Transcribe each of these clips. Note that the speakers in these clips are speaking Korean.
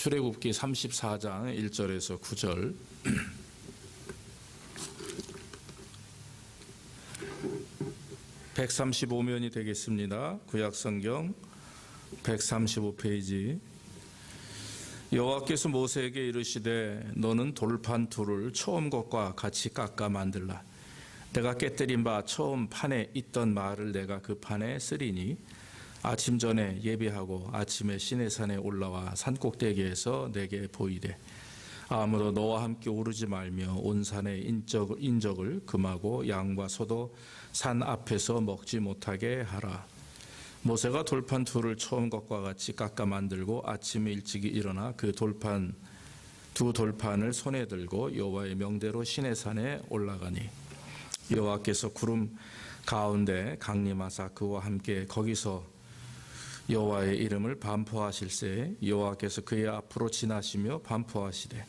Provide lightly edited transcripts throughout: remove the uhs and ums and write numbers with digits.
출애굽기 34장 1절에서 9절. (135면이) 되겠습니다. 구약성경 135페이지. 여호와께서 모세에게 이르시되 너는 돌판 둘을 처음 것과 같이 깎아 만들라. 내가 깨뜨린 바 처음 판에 있던 말을 내가 그 판에 쓰리니 아침 전에 예비하고 아침에 시내산에 올라와 산꼭대기에서 내게 보이되 아무도 너와 함께 오르지 말며 온 산의 인적을 금하고 양과 소도 산 앞에서 먹지 못하게 하라. 모세가 돌판 둘을 처음 것과 같이 깎아 만들고 아침에 일찍이 일어나 그 두 돌판을 손에 들고 여호와의 명대로 시내산에 올라가니 여호와께서 구름 가운데 강림하사 그와 함께 거기서 여호와의 이름을 반포하실세 여호와께서 그의 앞으로 지나시며 반포하시되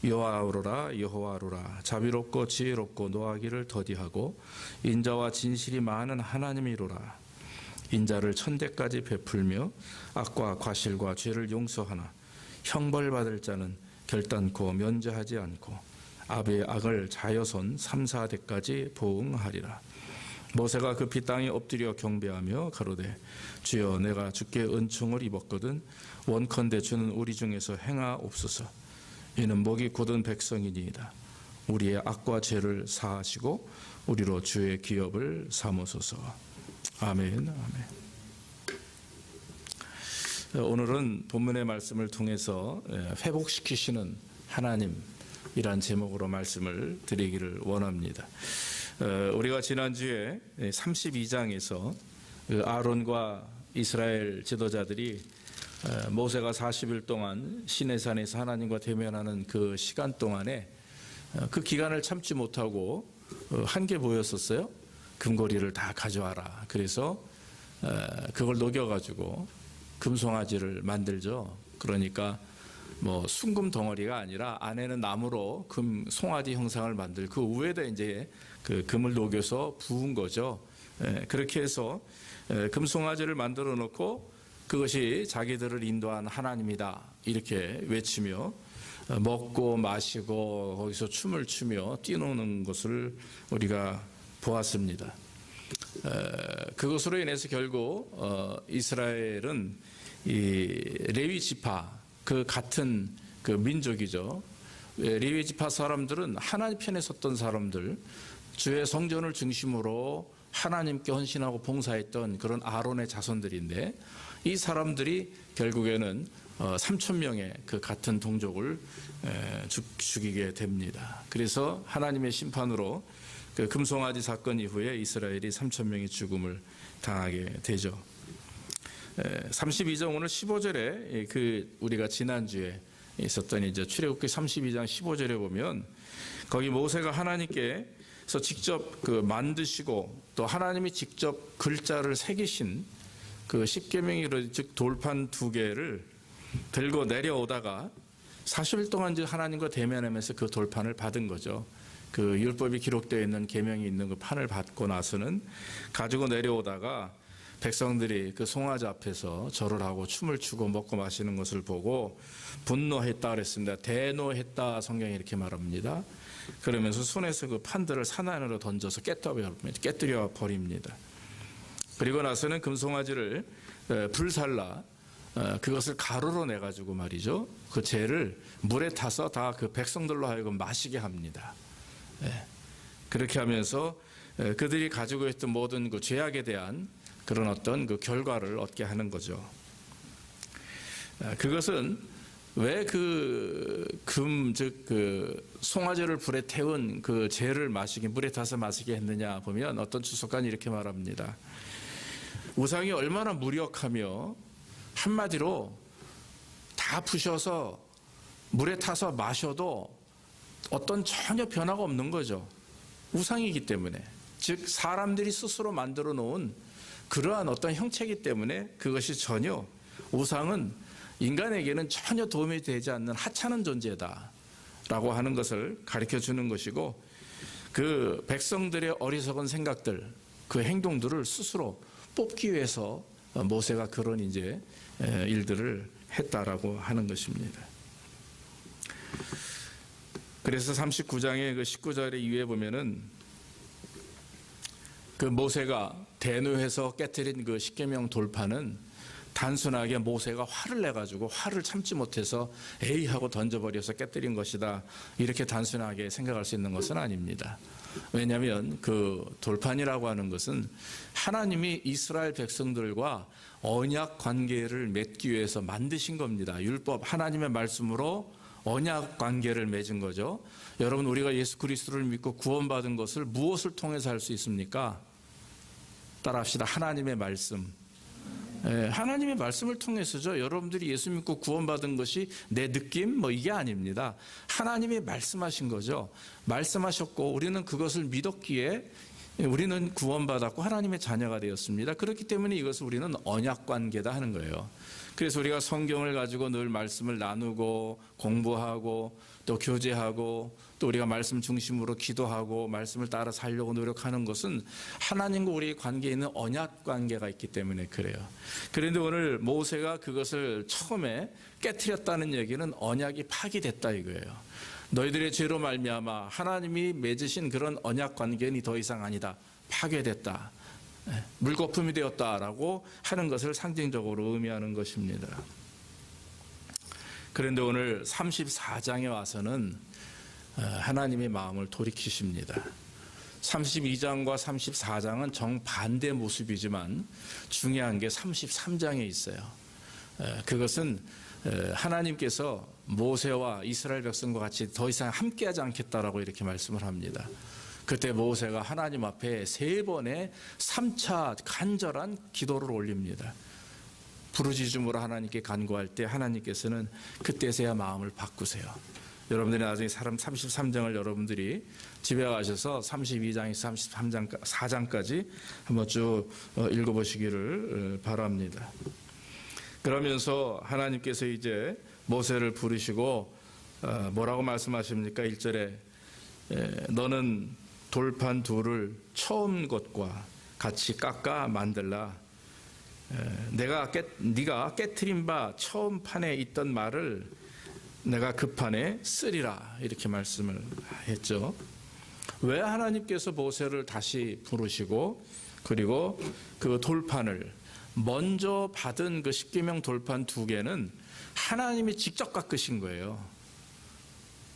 여호와로라 여호와로라 자비롭고 지혜롭고 노하기를 더디하고 인자와 진실이 많은 하나님이로라. 인자를 천대까지 베풀며 악과 과실과 죄를 용서하나 형벌받을 자는 결단코 면제하지 않고 아베의 악을 자여손 3, 4대까지 보응하리라. 모세가 급히 땅에 엎드려 경배하며 가로되 주여 내가 주께 은총을 입었거든 원컨대 주는 우리 중에서 행하옵소서. 이는 목이 굳은 백성이니이다. 우리의 악과 죄를 사하시고 우리로 주의 기업을 삼으소서. 아멘. 아멘. 오늘은 본문의 말씀을 통해서 회복시키시는 하나님이란 제목으로 말씀을 드리기를 원합니다. 우리가 지난주에 32장에서 아론과 이스라엘 지도자들이 모세가 40일 동안 시내산에서 하나님과 대면하는 그 시간 동안에 그 기간을 참지 못하고 한 게 보였었어요. 금고리를 다 가져와라. 그래서 그걸 녹여가지고 금송아지를 만들죠. 그러니까 뭐 순금 덩어리가 아니라 안에는 나무로 금 송아지 형상을 만들 그 위에다 이제 그 금을 녹여서 부은 거죠. 그렇게 해서 금송아지를 만들어 놓고 그것이 자기들을 인도한 하나님이다 이렇게 외치며 먹고 마시고 거기서 춤을 추며 뛰노는 것을 우리가 보았습니다. 그것으로 인해서 결국 이스라엘은 이 레위 지파 그 같은 그 민족이죠. 레위 지파 사람들은 하나님 편에 섰던 사람들, 주의 성전을 중심으로 하나님께 헌신하고 봉사했던 그런 아론의 자손들인데 이 사람들이 결국에는 3,000명의 그 같은 동족을 죽이게 됩니다. 그래서 하나님의 심판으로 그 금송아지 사건 이후에 이스라엘이 3,000명의 죽음을 당하게 되죠. 32장 오늘 15절에 그 우리가 지난주에 있었던 이제 출애굽기 32장 15절에 보면 거기 모세가 하나님께서 직접 그 만드시고 또 하나님이 직접 글자를 새기신 그 십계명이 즉 돌판 2개를 들고 내려오다가 40일 동안 이제 하나님과 대면하면서 그 돌판을 받은 거죠. 그 율법이 기록되어 있는 계명이 있는 그 판을 받고 나서는 가지고 내려오다가 백성들이 그 송아지 앞에서 절을 하고 춤을 추고 먹고 마시는 것을 보고 분노했다 그랬습니다. 대노했다 성경이 이렇게 말합니다. 그러면서 손에서 그 판들을 산 안으로 던져서 깨뜨려 버립니다. 그리고 나서는 금송아지를 불살라 그것을 가루로 내가지고 말이죠. 그 죄를 물에 타서 다 그 백성들로 하여금 마시게 합니다. 그렇게 하면서 그들이 가지고 있던 모든 그 죄악에 대한 그런 어떤 그 결과를 얻게 하는 거죠. 그것은 왜 즉 그 송아지를 불에 태운 그 죄를 물에 타서 마시게 했느냐 보면 어떤 주석가는 이렇게 말합니다. 우상이 얼마나 무력하며 한마디로 다 부셔서 물에 타서 마셔도 어떤 전혀 변화가 없는 거죠. 우상이기 때문에. 즉 사람들이 스스로 만들어 놓은 그러한 어떤 형체이기 때문에 그것이 전혀 우상은 인간에게는 전혀 도움이 되지 않는 하찮은 존재다라고 하는 것을 가르쳐 주는 것이고 그 백성들의 어리석은 생각들 그 행동들을 스스로 뽑기 위해서 모세가 그런 이제 일들을 했다라고 하는 것입니다. 그래서 39장의 그 19절에 이후에 보면은 그 모세가 대노해서 깨뜨린 그 십계명 돌판은 단순하게 모세가 화를 내가지고 화를 참지 못해서 에이 하고 던져버려서 깨뜨린 것이다, 이렇게 단순하게 생각할 수 있는 것은 아닙니다. 왜냐하면 그 돌판이라고 하는 것은 하나님이 이스라엘 백성들과 언약 관계를 맺기 위해서 만드신 겁니다. 율법, 하나님의 말씀으로 언약 관계를 맺은 거죠. 여러분, 우리가 예수 그리스도를 믿고 구원받은 것을 무엇을 통해서 할 수 있습니까? 따라합시다. 하나님의 말씀. 하나님의 말씀을 통해서죠. 여러분들이 예수 믿고 구원받은 것이 내 느낌 뭐 이게 아닙니다. 하나님이 말씀하신 거죠. 말씀하셨고 우리는 그것을 믿었기에 우리는 구원받았고 하나님의 자녀가 되었습니다. 그렇기 때문에 이것을 우리는 언약관계다 하는 거예요. 그래서 우리가 성경을 가지고 늘 말씀을 나누고 공부하고 또 교제하고 또 우리가 말씀 중심으로 기도하고 말씀을 따라 살려고 노력하는 것은 하나님과 우리의 관계에 있는 언약관계가 있기 때문에 그래요. 그런데 오늘 모세가 그것을 처음에 깨트렸다는 얘기는 언약이 파기됐다 이거예요. 너희들의 죄로 말미암아 하나님이 맺으신 그런 언약 관계는 더 이상 아니다, 파괴됐다, 물거품이 되었다라고 하는 것을 상징적으로 의미하는 것입니다. 그런데 오늘 34장에 와서는 하나님의 마음을 돌이키십니다. 32장과 34장은 정반대 모습이지만 중요한 게 33장에 있어요. 그것은 하나님께서 모세와 이스라엘 백성과 같이 더 이상 함께하지 않겠다라고 이렇게 말씀을 합니다. 그때 모세가 하나님 앞에 3번의 3차 간절한 기도를 올립니다. 부르짖음으로 하나님께 간구할 때 하나님께서는 그때서야 마음을 바꾸세요. 여러분들이 나중에 33장을 여러분들이 집에 가셔서 32장에서 34장까지 한번 쭉 읽어보시기를 바랍니다. 그러면서 하나님께서 이제 모세를 부르시고 뭐라고 말씀하십니까? 1절에 너는 돌판 둘을 처음 것과 같이 깎아 만들라. 네가 깨트린 바 처음 판에 있던 말을 내가 그 판에 쓰리라, 이렇게 말씀을 했죠. 왜 하나님께서 모세를 다시 부르시고 그리고 그 돌판을 먼저 받은 그 십계명 돌판 2개는 하나님이 직접 깎으신 거예요.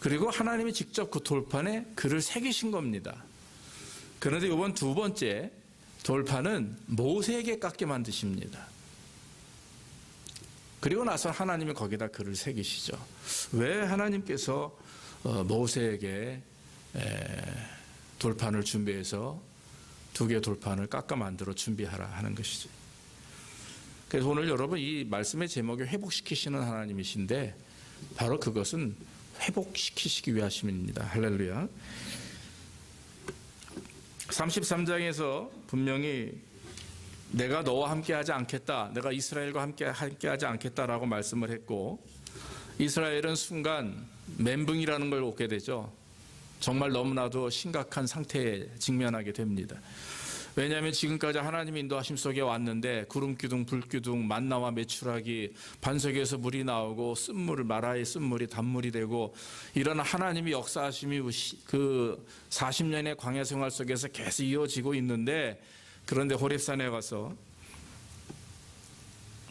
그리고 하나님이 직접 그 돌판에 글을 새기신 겁니다. 그런데 이번 2번째 돌판은 모세에게 깎게 만드십니다. 그리고 나서 하나님이 거기다 글을 새기시죠. 왜 하나님께서 모세에게 돌판을 준비해서 2개의 돌판을 깎아 만들어 준비하라 하는 것이죠. 그래서 오늘 여러분 이 말씀의 제목이 회복시키시는 하나님이신데 바로 그것은 회복시키시기 위하심입니다. 할렐루야. 33장에서 분명히 내가 너와 함께하지 않겠다, 내가 이스라엘과 함께하지 않겠다라고 말씀을 했고, 이스라엘은 순간 멘붕이라는 걸 얻게 되죠. 정말 너무나도 심각한 상태에 직면하게 됩니다. 왜냐하면 지금까지 하나님의 인도하심 속에 왔는데 구름기둥, 불기둥, 만나와 메추라기, 반석에서 물이 나오고 마라의 쓴물이 단물이 되고 이런 하나님의 역사하심이 그 40년의 광야 생활 속에서 계속 이어지고 있는데, 그런데 호렙산에 가서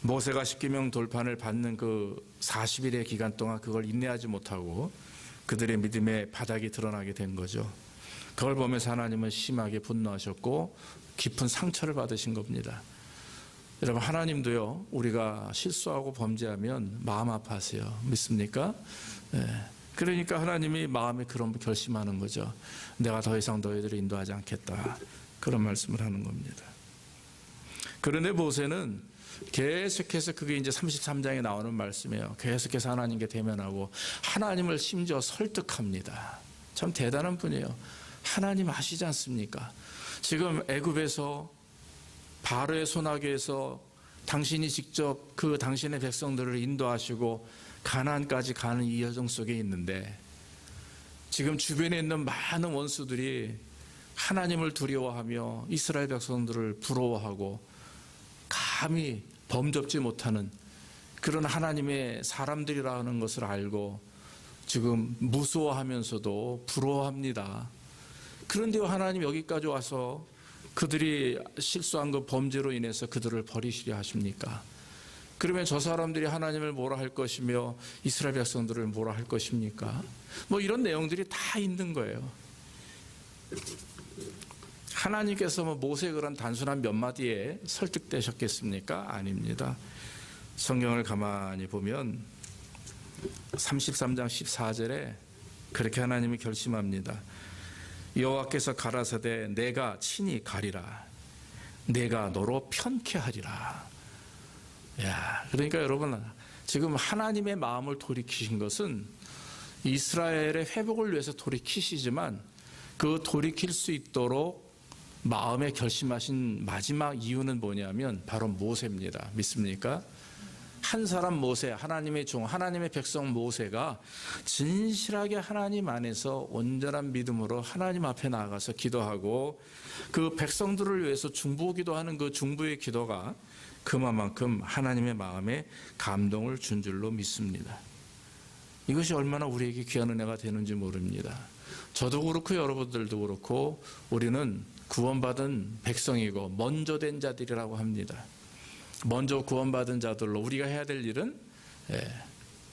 모세가 십계명 돌판을 받는 그 40일의 기간 동안 그걸 인내하지 못하고 그들의 믿음의 바닥이 드러나게 된 거죠. 그걸 보면서 하나님은 심하게 분노하셨고 깊은 상처를 받으신 겁니다. 여러분, 하나님도요, 우리가 실수하고 범죄하면 마음 아파하세요. 믿습니까? 네. 그러니까 하나님이 마음에 그런 결심하는 거죠. 내가 더 이상 너희들을 인도하지 않겠다, 그런 말씀을 하는 겁니다. 그런데 모세는 계속해서, 그게 이제 33장에 나오는 말씀이에요. 계속해서 하나님께 대면하고 하나님을 심지어 설득합니다. 참 대단한 분이에요. 하나님 아시지 않습니까? 지금 애굽에서 바로의 손아귀에서 당신이 직접 그 당신의 백성들을 인도하시고 가나안까지 가는 이 여정 속에 있는데, 지금 주변에 있는 많은 원수들이 하나님을 두려워하며 이스라엘 백성들을 부러워하고 감히 범접지 못하는 그런 하나님의 사람들이라는 것을 알고 지금 무서워하면서도 부러워합니다. 그런데 하나님 여기까지 와서 그들이 실수한 그 범죄로 인해서 그들을 버리시려 하십니까? 그러면 저 사람들이 하나님을 뭐라 할 것이며 이스라엘 백성들을 뭐라 할 것입니까? 뭐 이런 내용들이 다 있는 거예요. 하나님께서 뭐 모세의 그런 단순한 몇 마디에 설득되셨겠습니까? 아닙니다. 성경을 가만히 보면 33장 14절에 그렇게 하나님이 결심합니다. 여호와께서 가라사대 내가 친히 가리라. 내가 너로 편케 하리라. 야, 그러니까 여러분 지금 하나님의 마음을 돌이키신 것은 이스라엘의 회복을 위해서 돌이키시지만 그 돌이킬 수 있도록 마음에 결심하신 마지막 이유는 뭐냐면 바로 모세입니다. 믿습니까? 한 사람 모세, 하나님의 종, 하나님의 백성 모세가 진실하게 하나님 안에서 온전한 믿음으로 하나님 앞에 나아가서 기도하고 그 백성들을 위해서 중보기도하는 그 중보의 기도가 그만큼 하나님의 마음에 감동을 준 줄로 믿습니다. 이것이 얼마나 우리에게 귀한 은혜가 되는지 모릅니다. 저도 그렇고 여러분들도 그렇고 우리는 구원받은 백성이고 먼저 된 자들이라고 합니다. 먼저 구원받은 자들로 우리가 해야 될 일은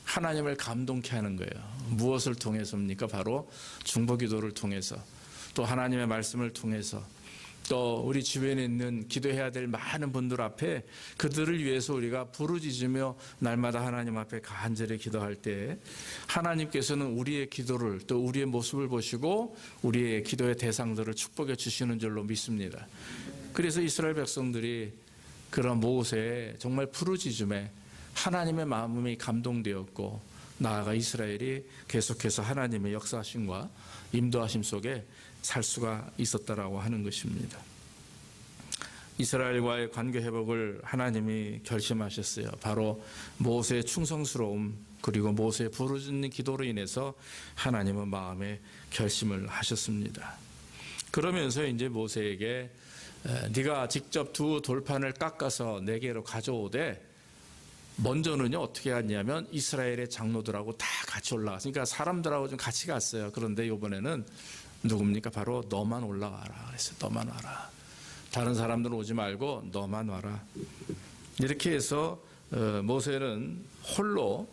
하나님을 감동케 하는 거예요. 무엇을 통해서입니까? 바로 중보기도를 통해서, 또 하나님의 말씀을 통해서, 또 우리 주변에 있는 기도해야 될 많은 분들 앞에 그들을 위해서 우리가 부르짖으며 날마다 하나님 앞에 간절히 기도할 때 하나님께서는 우리의 기도를, 또 우리의 모습을 보시고 우리의 기도의 대상들을 축복해 주시는 줄로 믿습니다. 그래서 이스라엘 백성들이 그런 모세의 정말 부르짖음에 하나님의 마음이 감동되었고 나아가 이스라엘이 계속해서 하나님의 역사하심과 인도하심 속에 살 수가 있었다라고 하는 것입니다. 이스라엘과의 관계 회복을 하나님이 결심하셨어요. 바로 모세의 충성스러움 그리고 모세의 부르짖는 기도로 인해서 하나님은 마음에 결심을 하셨습니다. 그러면서 이제 모세에게 네가 직접 두 돌판을 깎아서 내게로 가져오되 먼저는요 어떻게 갔냐면 이스라엘의 장로들하고 다 같이 올라갔어요. 그러니까 사람들하고 좀 같이 갔어요. 그런데 이번에는 누굽니까? 바로 너만 올라와라 그랬어요. 너만 와라. 다른 사람들은 오지 말고 너만 와라. 이렇게 해서 모세는 홀로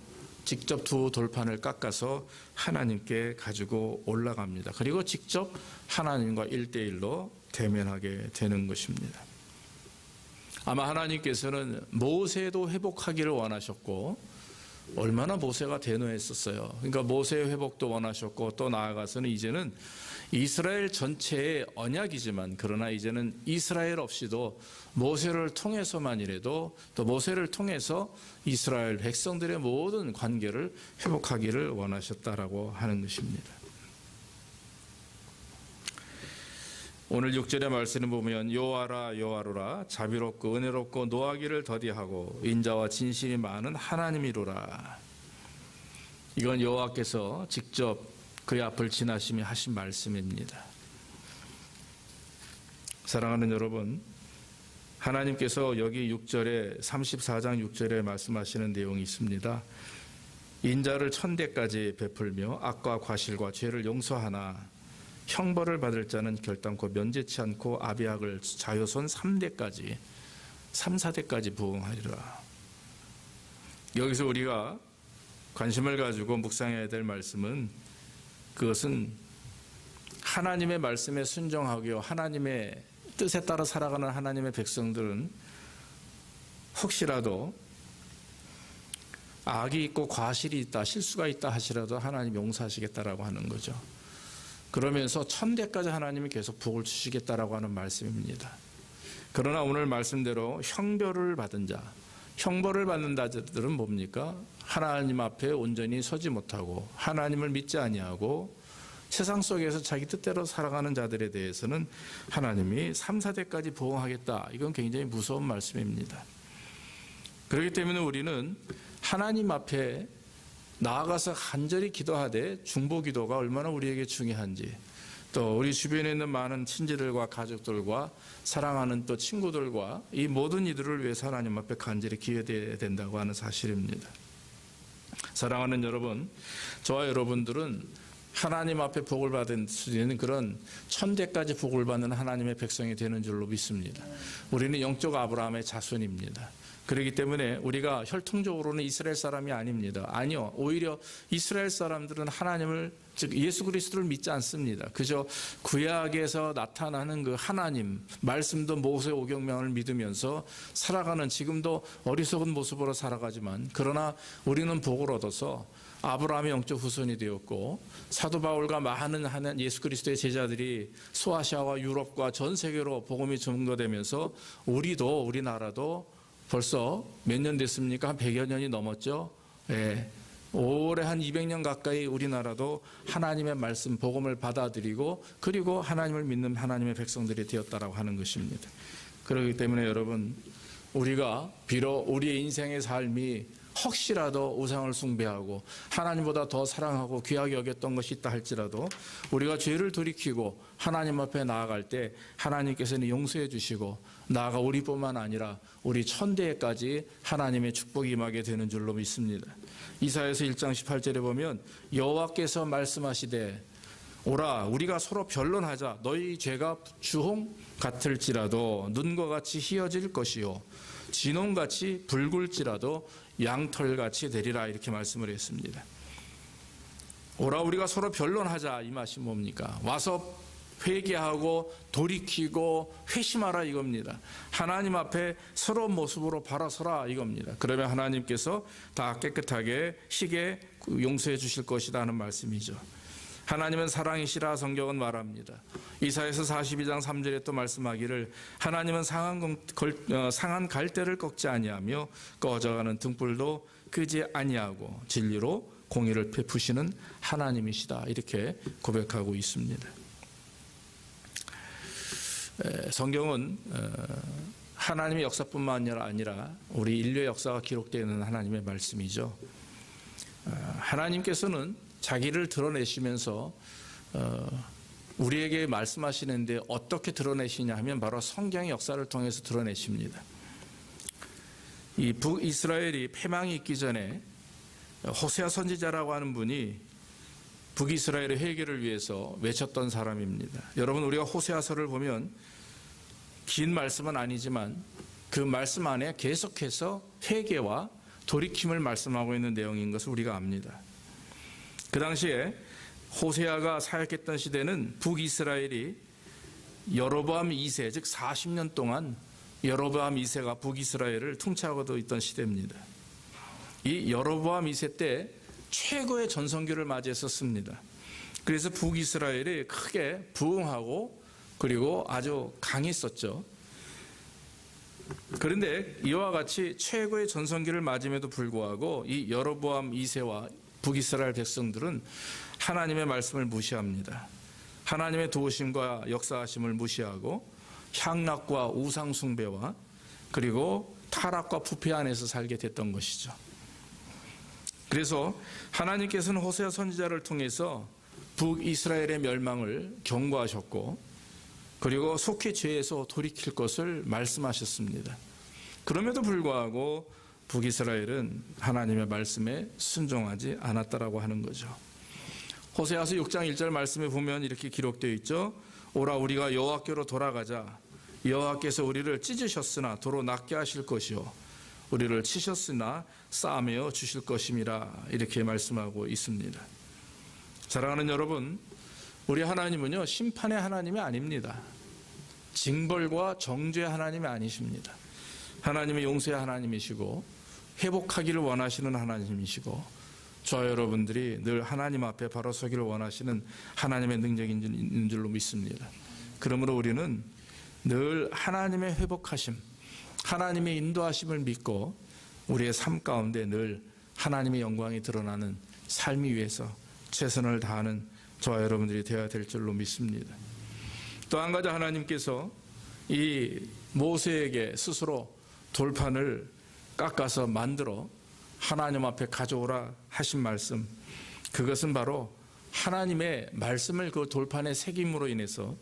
직접 두 돌판을 깎아서 하나님께 가지고 올라갑니다. 그리고 직접 하나님과 1대1로 대면하게 되는 것입니다. 아마 하나님께서는 모세도 회복하기를 원하셨고 얼마나 모세가 대노했었어요. 그러니까 모세의 회복도 원하셨고 또 나아가서는 이제는 이스라엘 전체의 언약이지만 그러나 이제는 이스라엘 없이도 모세를 통해서만이라도 또 모세를 통해서 이스라엘 백성들의 모든 관계를 회복하기를 원하셨다라고 하는 것입니다. 오늘 6절의 말씀을 보면 여호와라 여호와로라 자비롭고 은혜롭고 노하기를 더디하고 인자와 진실이 많은 하나님이로라. 이건 여호와께서 직접 그의 앞을 지나시며 하신 말씀입니다. 사랑하는 여러분, 하나님께서 여기 6절에 34장 6절에 말씀하시는 내용이 있습니다. 인자를 1000대까지 베풀며 악과 과실과 죄를 용서하나 형벌을 받을 자는 결단코 면제치 않고 아비학을 자손 3대까지 3, 4대까지 부응하리라. 여기서 우리가 관심을 가지고 묵상해야 될 말씀은 그것은 하나님의 말씀에 순종하고 하나님의 뜻에 따라 살아가는 하나님의 백성들은 혹시라도 악이 있고 과실이 있다, 실수가 있다 하시라도 하나님 용서하시겠다라고 하는 거죠. 그러면서 1000대까지 하나님이 계속 복을 주시겠다라고 하는 말씀입니다. 그러나 오늘 말씀대로 형벌을 받은 자, 형벌을 받는 자들은 뭡니까? 하나님 앞에 온전히 서지 못하고 하나님을 믿지 아니하고 세상 속에서 자기 뜻대로 살아가는 자들에 대해서는 하나님이 3, 4대까지 보호하겠다. 이건 굉장히 무서운 말씀입니다. 그렇기 때문에 우리는 하나님 앞에 나아가서 간절히 기도하되 중보기도가 얼마나 우리에게 중요한지, 또 우리 주변에 있는 많은 친지들과 가족들과 사랑하는 또 친구들과 이 모든 이들을 위해서 하나님 앞에 간절히 기도해야 된다고 하는 사실입니다. 사랑하는 여러분, 저와 여러분들은 하나님 앞에 복을 받을 수 있는 그런 천대까지 복을 받는 하나님의 백성이 되는 줄로 믿습니다. 우리는 영적 아브라함의 자손입니다. 그렇기 때문에 우리가 혈통적으로는 이스라엘 사람이 아닙니다. 아니요, 오히려 이스라엘 사람들은 하나님을, 즉 예수 그리스도를 믿지 않습니다. 그저 구약에서 나타나는 그 하나님 말씀도 모세 오경명을 믿으면서 살아가는, 지금도 어리석은 모습으로 살아가지만, 그러나 우리는 복을 얻어서 아브라함의 영적 후손이 되었고, 사도 바울과 많은 예수 그리스도의 제자들이 소아시아와 유럽과 전 세계로 복음이 전도되면서 우리나라도 벌써 몇 년 됐습니까? 한 100여 년이 넘었죠. 예. 올해 한 200년 가까이 우리나라도 하나님의 말씀, 복음을 받아들이고 그리고 하나님을 믿는 하나님의 백성들이 되었다라고 하는 것입니다. 그렇기 때문에 여러분, 우리가 비록 우리의 인생의 삶이 혹시라도 우상을 숭배하고 하나님보다 더 사랑하고 귀하게 여겼던 것이 있다 할지라도 우리가 죄를 돌이키고 하나님 앞에 나아갈 때 하나님께서는 용서해 주시고, 나아가 우리뿐만 아니라 우리 천대에까지 하나님의 축복이 임하게 되는 줄로 믿습니다. 이사야서 1장 18절에 보면 여호와께서 말씀하시되 오라 우리가 서로 변론하자. 너희 죄가 주홍 같을지라도 눈과 같이 희어질 것이요 진홍같이 붉을지라도 양털같이 되리라, 이렇게 말씀을 했습니다. 오라 우리가 서로 변론하자, 이 말이 뭡니까? 와서 회개하고 돌이키고 회심하라 이겁니다. 하나님 앞에 서러운 모습으로 바라서라 이겁니다. 그러면 하나님께서 다 깨끗하게 희게 용서해 주실 것이다 하는 말씀이죠. 하나님은 사랑이시라 성경은 말합니다. 이사야서 42장 3절에 또 말씀하기를 하나님은 상한 갈대를 꺾지 아니하며 꺼져가는 등불도 끄지 아니하고 진리로 공의를 베푸시는 하나님이시다, 이렇게 고백하고 있습니다. 성경은 하나님의 역사뿐만 아니라 우리 인류의 역사가 기록되어 있는 하나님의 말씀이죠. 하나님께서는 자기를 드러내시면서 우리에게 말씀하시는데 어떻게 드러내시냐 하면 바로 성경의 역사를 통해서 드러내십니다. 이 북이스라엘이 패망이 있기 전에 호세아 선지자라고 하는 분이 북이스라엘의 회개를 위해서 외쳤던 사람입니다. 여러분, 우리가 호세아서를 보면 긴 말씀은 아니지만 그 말씀 안에 계속해서 회개와 돌이킴을 말씀하고 있는 내용인 것을 우리가 압니다. 그 당시에 호세아가 사역했던 시대는 북이스라엘이 여로보암 2세, 즉 40년 동안 여로보암 2세가 북이스라엘을 통치하고 있던 시대입니다. 이 여로보암 2세 때 최고의 전성기를 맞이했었습니다. 그래서 북이스라엘이 크게 부흥하고 그리고 아주 강했었죠. 그런데 이와 같이 최고의 전성기를 맞음에도 불구하고 이 여로보암 2세와 북이스라엘 백성들은 하나님의 말씀을 무시합니다. 하나님의 도우심과 역사하심을 무시하고 향락과 우상 숭배와 그리고 타락과 부패 안에서 살게 됐던 것이죠. 그래서 하나님께서는 호세아 선지자를 통해서 북이스라엘의 멸망을 경고하셨고 그리고 속히 죄에서 돌이킬 것을 말씀하셨습니다. 그럼에도 불구하고 북이스라엘은 하나님의 말씀에 순종하지 않았다라고 하는 거죠. 호세아서 6장 1절 말씀에 보면 이렇게 기록되어 있죠. 오라 우리가 여호와께로 돌아가자. 여호와께서 우리를 찢으셨으나 도로 낫게 하실 것이요 우리를 치셨으나 싸매어 주실 것임이라, 이렇게 말씀하고 있습니다. 사랑하는 여러분, 우리 하나님은요 심판의 하나님이 아닙니다. 징벌과 정죄의 하나님이 아니십니다. 하나님의 용서의 하나님이시고 회복하기를 원하시는 하나님이시고 저와 여러분들이 늘 하나님 앞에 바로 서기를 원하시는 하나님의 능력이 있는 줄로 믿습니다. 그러므로 우리는 늘 하나님의 회복하심, 하나님의 인도하심을 믿고 우리의 삶 가운데 늘 하나님의 영광이 드러나는 삶이 위해서 최선을 다하는 저와 여러분들이 되어야 될 줄로 믿습니다. 또 한 가지, 하나님께서 이 모세에게 스스로 돌판을 깎아서 만들어 하나님 앞에 가져오라 하신 말씀, 그것은 바로 하나님의 말씀을 그 돌판에 새김으로 인해서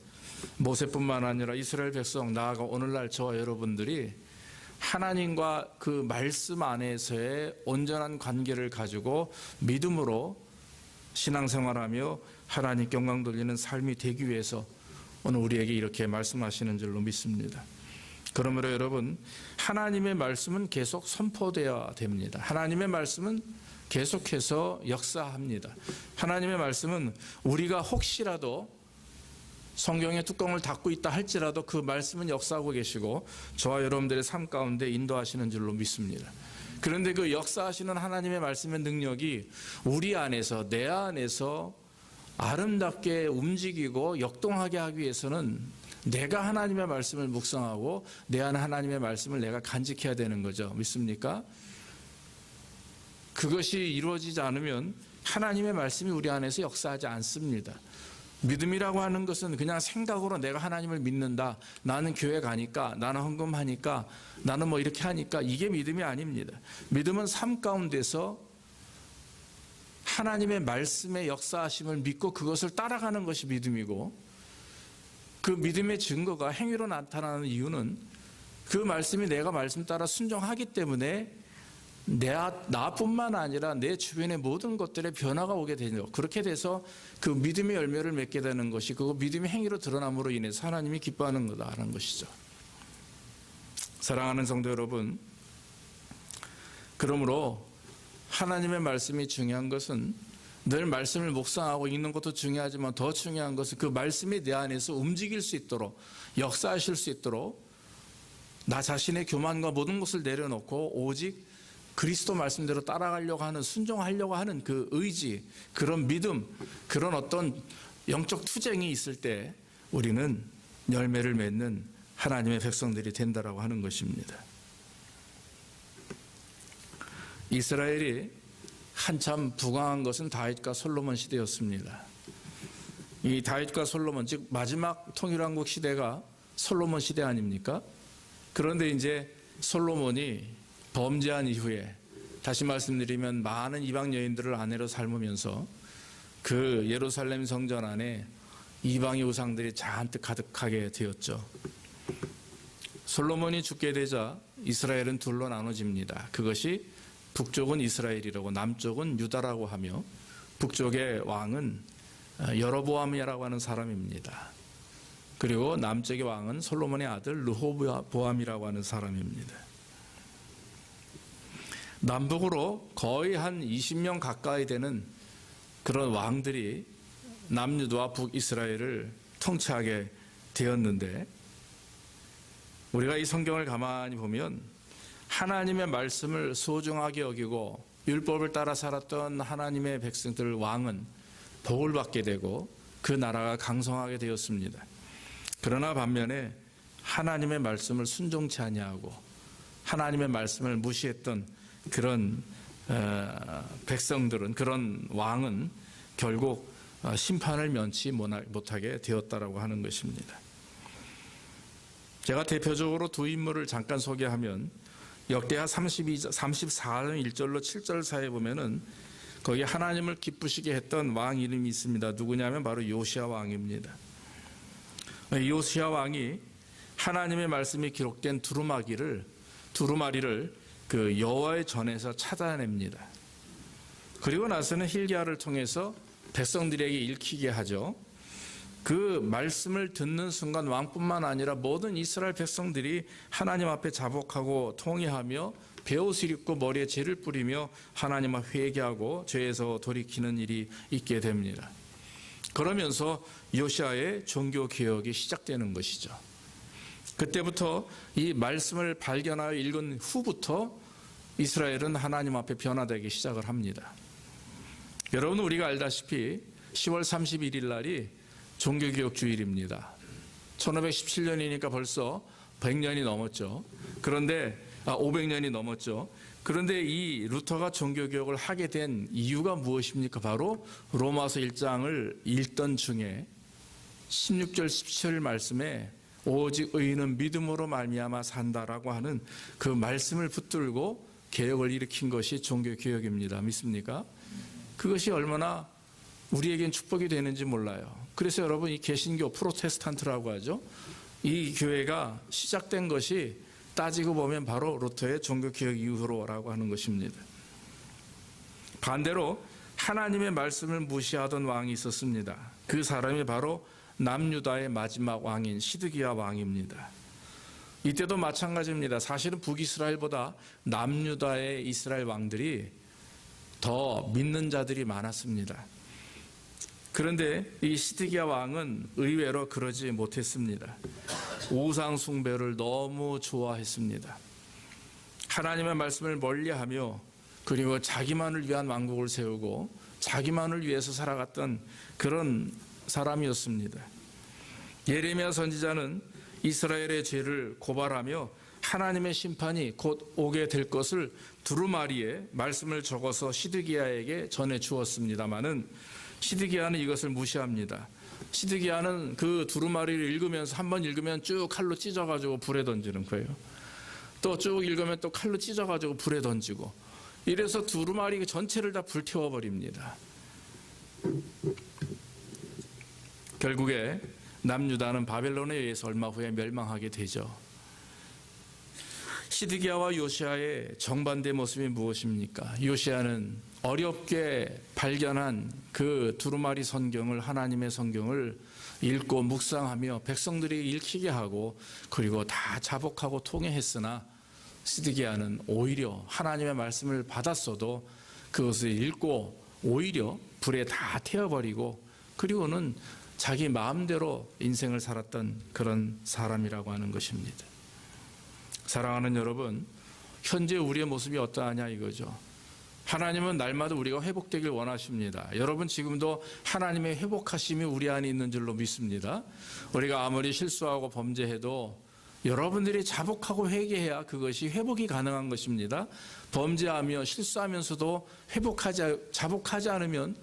모세뿐만 아니라 이스라엘 백성, 나아가 오늘날 저와 여러분들이 하나님과 그 말씀 안에서의 온전한 관계를 가지고 믿음으로 신앙생활하며 하나님께 영광 돌리는 삶이 되기 위해서 오늘 우리에게 이렇게 말씀하시는 줄로 믿습니다. 그러므로 여러분, 하나님의 말씀은 계속 선포되어야 됩니다. 하나님의 말씀은 계속해서 역사합니다. 하나님의 말씀은 우리가 혹시라도 성경의 뚜껑을 닫고 있다 할지라도 그 말씀은 역사하고 계시고 저와 여러분들의 삶 가운데 인도하시는 줄로 믿습니다. 그런데 그 역사하시는 하나님의 말씀의 능력이 우리 안에서, 내 안에서 아름답게 움직이고 역동하게 하기 위해서는 내가 하나님의 말씀을 묵상하고 내 안에 하나님의 말씀을 내가 간직해야 되는 거죠. 믿습니까? 그것이 이루어지지 않으면 하나님의 말씀이 우리 안에서 역사하지 않습니다. 믿음이라고 하는 것은 그냥 생각으로 내가 하나님을 믿는다, 나는 교회 가니까, 나는 헌금하니까, 나는 뭐 이렇게 하니까, 이게 믿음이 아닙니다. 믿음은 삶 가운데서 하나님의 말씀의 역사하심을 믿고 그것을 따라가는 것이 믿음이고, 그 믿음의 증거가 행위로 나타나는 이유는 그 말씀이 내가 말씀 따라 순종하기 때문에 나뿐만 아니라 내 주변의 모든 것들에 변화가 오게 되죠. 그렇게 돼서 그 믿음의 열매를 맺게 되는 것이, 그거 믿음의 행위로 드러남으로 인해서 하나님이 기뻐하는 거다라는 것이죠. 사랑하는 성도 여러분, 그러므로 하나님의 말씀이 중요한 것은 늘 말씀을 묵상하고 읽는 것도 중요하지만 더 중요한 것은 그 말씀이 내 안에서 움직일 수 있도록, 역사하실 수 있도록 나 자신의 교만과 모든 것을 내려놓고 오직 그리스도 말씀대로 따라가려고 하는, 순종하려고 하는 그 의지, 그런 믿음, 그런 어떤 영적 투쟁이 있을 때 우리는 열매를 맺는 하나님의 백성들이 된다라고 하는 것입니다. 이스라엘이 한참 부강한 것은 다윗과 솔로몬 시대였습니다. 이 다윗과 솔로몬, 즉 마지막 통일왕국 시대가 솔로몬 시대 아닙니까? 그런데 이제 솔로몬이 범죄한 이후에, 다시 말씀드리면 많은 이방 여인들을 아내로 삶으면서 그 예루살렘 성전 안에 이방의 우상들이 잔뜩 가득하게 되었죠. 솔로몬이 죽게 되자 이스라엘은 둘로 나눠집니다. 그것이 북쪽은 이스라엘이라고 남쪽은 유다라고 하며, 북쪽의 왕은 여로보암이라고 하는 사람입니다. 그리고 남쪽의 왕은 솔로몬의 아들 르호보암이라고 하는 사람입니다. 남북으로 거의 한 20명 가까이 되는 그런 왕들이 남유다와 북이스라엘을 통치하게 되었는데, 우리가 이 성경을 가만히 보면 하나님의 말씀을 소중하게 여기고 율법을 따라 살았던 하나님의 백성들, 왕은 복을 받게 되고 그 나라가 강성하게 되었습니다. 그러나 반면에 하나님의 말씀을 순종치 아니하고 하나님의 말씀을 무시했던 그런 백성들은, 그런 왕은 결국 심판을 면치 못하게 되었다라고 하는 것입니다. 제가 대표적으로 두 인물을 잠깐 소개하면, 역대하 34장 1절로 7절 사이에 보면은 거기 하나님을 기쁘시게 했던 왕 이름이 있습니다. 누구냐면 바로 요시야 왕입니다. 요시야 왕이 하나님의 말씀이 기록된 두루마리를 그 여호와의 전에서 찾아냅니다. 그리고 나서는 hilki야를 통해서 백성들에게 읽히게 하죠. 그 말씀을 듣는 순간 왕뿐만 아니라 모든 이스라엘 백성들이 하나님 앞에 자복하고 통회하며 베옷을 입고 머리에 재를 뿌리며 하나님 앞에 회개하고 죄에서 돌이키는 일이 있게 됩니다. 그러면서 요시야의 종교 개혁이 시작되는 것이죠. 그때부터 이 말씀을 발견하여 읽은 후부터 이스라엘은 하나님 앞에 변화되기 시작을 합니다. 여러분, 우리가 알다시피 10월 31일 날이 종교개혁 주일입니다. 1517년이니까 벌써 100년이 넘었죠. 그런데 500년이 넘었죠. 그런데 이 루터가 종교개혁을 하게 된 이유가 무엇입니까? 바로 로마서 1장을 읽던 중에 16절 17절 말씀에 오직 의인은 믿음으로 말미암아 산다라고 하는 그 말씀을 붙들고 개혁을 일으킨 것이 종교개혁입니다. 믿습니까? 그것이 얼마나 우리에겐 축복이 되는지 몰라요. 그래서 여러분, 이 개신교 프로테스탄트라고 하죠. 이 교회가 시작된 것이 따지고 보면 바로 루터의 종교개혁 이후로라고 하는 것입니다. 반대로 하나님의 말씀을 무시하던 왕이 있었습니다. 그 사람이 바로 남유다의 마지막 왕인 시드기야 왕입니다. 이때도 마찬가지입니다. 사실은 북이스라엘보다 남유다의 이스라엘 왕들이 더 믿는 자들이 많았습니다. 그런데 이 시드기야 왕은 의외로 그러지 못했습니다. 우상 숭배를 너무 좋아했습니다. 하나님의 말씀을 멀리하며 그리고 자기만을 위한 왕국을 세우고 자기만을 위해서 살아갔던 그런 사람이었습니다. 예레미야 선지자는 이스라엘의 죄를 고발하며 하나님의 심판이 곧 오게 될 것을 두루마리에 말씀을 적어서 시드기야에게 전해 주었습니다마는 시드기야는 이것을 무시합니다. 시드기야는 그 두루마리를 읽으면서 한번 읽으면 쭉 칼로 찢어가지고 불에 던지는 거예요. 또 쭉 읽으면 또 칼로 찢어가지고 불에 던지고, 이래서 두루마리 전체를 다 불태워버립니다. 결국에 남유다는 바벨론에 의해서 얼마 후에 멸망하게 되죠. 시드기야와 요시야의 정반대 모습이 무엇입니까? 요시야는 어렵게 발견한 그 두루마리 성경을, 하나님의 성경을 읽고 묵상하며 백성들이 읽히게 하고 그리고 다 자복하고 통해했으나, 시드기야는 오히려 하나님의 말씀을 받았어도 그것을 읽고 오히려 불에 다 태워버리고 그리고는 자기 마음대로 인생을 살았던 그런 사람이라고 하는 것입니다. 사랑하는 여러분, 현재 우리의 모습이 어떠하냐 이거죠. 하나님은 날마다 우리가 회복되길 원하십니다. 여러분, 지금도 하나님의 회복하심이 우리 안에 있는 줄로 믿습니다. 우리가 아무리 실수하고 범죄해도 여러분들이 자복하고 회개해야 그것이 회복이 가능한 것입니다. 범죄하며 실수하면서도 자복하지 않으면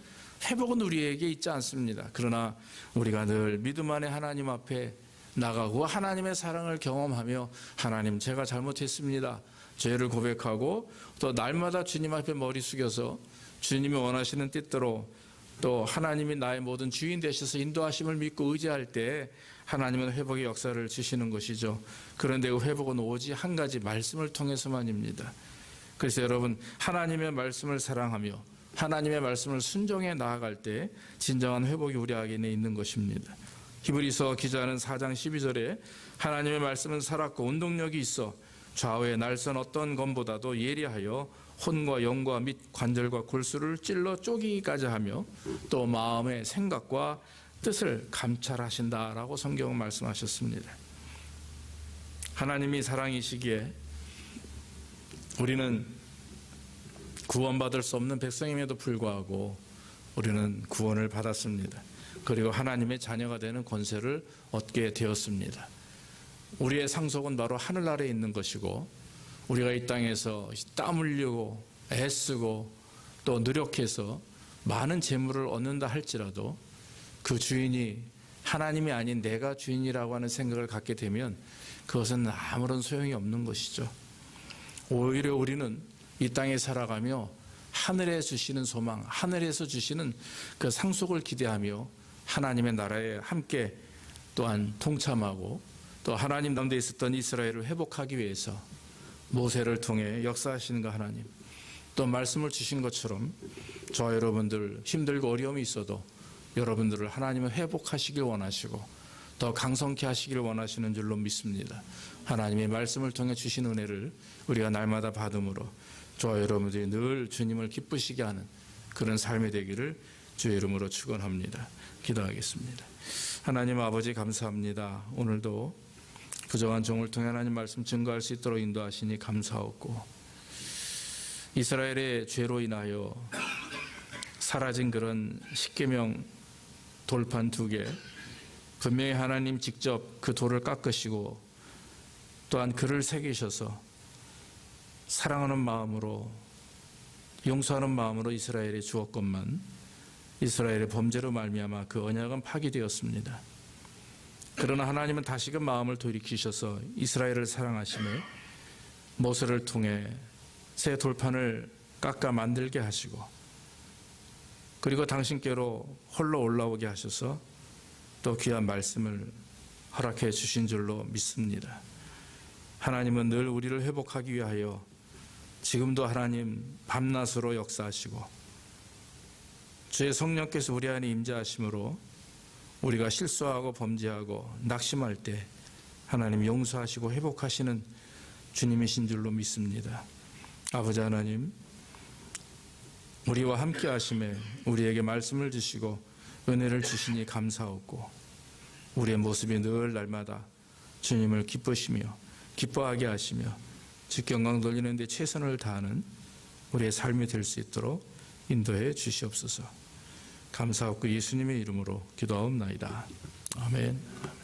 회복은 우리에게 있지 않습니다. 그러나 우리가 늘 믿음 안에 하나님 앞에 나가고 하나님의 사랑을 경험하며, 하나님, 제가 잘못했습니다, 죄를 고백하고 또 날마다 주님 앞에 머리 숙여서 주님이 원하시는 뜻대로 또 하나님이 나의 모든 주인 되셔서 인도하심을 믿고 의지할 때 하나님은 회복의 역사를 주시는 것이죠. 그런데 그 회복은 오직 한 가지 말씀을 통해서만입니다. 그래서 여러분, 하나님의 말씀을 사랑하며 하나님의 말씀을 순종해 나아갈 때 진정한 회복이 우리 안에 있는 것입니다. 히브리서 기자는 4장 12절에 하나님의 말씀은 살았고 운동력이 있어 좌우의 날선 어떤 검보다도 예리하여 혼과 영과 및 관절과 골수를 찔러 쪼개기까지 하며 또 마음의 생각과 뜻을 감찰하신다라고 성경은 말씀하셨습니다. 하나님이 사랑이시기에 우리는 구원받을 수 없는 백성임에도 불구하고 우리는 구원을 받았습니다. 그리고 하나님의 자녀가 되는 권세를 얻게 되었습니다. 우리의 상속은 바로 하늘나라에 있는 것이고, 우리가 이 땅에서 땀 흘리고 애쓰고 또 노력해서 많은 재물을 얻는다 할지라도 그 주인이 하나님이 아닌 내가 주인이라고 하는 생각을 갖게 되면 그것은 아무런 소용이 없는 것이죠. 오히려 우리는 이 땅에 살아가며 하늘에 주시는 소망, 하늘에서 주시는 그 상속을 기대하며 하나님의 나라에 함께 또한 동참하고 또 하나님 가운데 있었던 이스라엘을 회복하기 위해서 모세를 통해 역사하시는 그 하나님, 또 말씀을 주신 것처럼 저와 여러분들 힘들고 어려움이 있어도 여러분들을 하나님은 회복하시길 원하시고 더 강성케 하시길 원하시는 줄로 믿습니다. 하나님의 말씀을 통해 주신 은혜를 우리가 날마다 받음으로 저와 여러분들이 늘 주님을 기쁘시게 하는 그런 삶이 되기를 주의 이름으로 축원합니다. 기도하겠습니다. 하나님 아버지, 감사합니다. 오늘도 부정한 종을 통해 하나님 말씀 증거할 수 있도록 인도하시니 감사하고, 이스라엘의 죄로 인하여 사라진 그런 십계명 돌판 2개, 분명히 하나님 직접 그 돌을 깎으시고 또한 글을 새기셔서 사랑하는 마음으로, 용서하는 마음으로 이스라엘에 주었건만 이스라엘의 범죄로 말미암아 그 언약은 파기되었습니다. 그러나 하나님은 다시금 마음을 돌이키셔서 이스라엘을 사랑하시며 모세를 통해 새 돌판을 깎아 만들게 하시고 그리고 당신께로 홀로 올라오게 하셔서 또 귀한 말씀을 허락해 주신 줄로 믿습니다. 하나님은 늘 우리를 회복하기 위하여 지금도 하나님 밤낮으로 역사하시고 주의 성령께서 우리 안에 임재하심으로 우리가 실수하고 범죄하고 낙심할 때 하나님 용서하시고 회복하시는 주님이신 줄로 믿습니다. 아버지 하나님, 우리와 함께 하심에 우리에게 말씀을 주시고 은혜를 주시니 감사하고 우리의 모습이 늘 날마다 주님을 기뻐하게 하시며 주께 영광 돌리는 데 최선을 다하는 우리의 삶이 될 수 있도록 인도해 주시옵소서. 감사하고 예수님의 이름으로 기도하옵나이다. 아멘.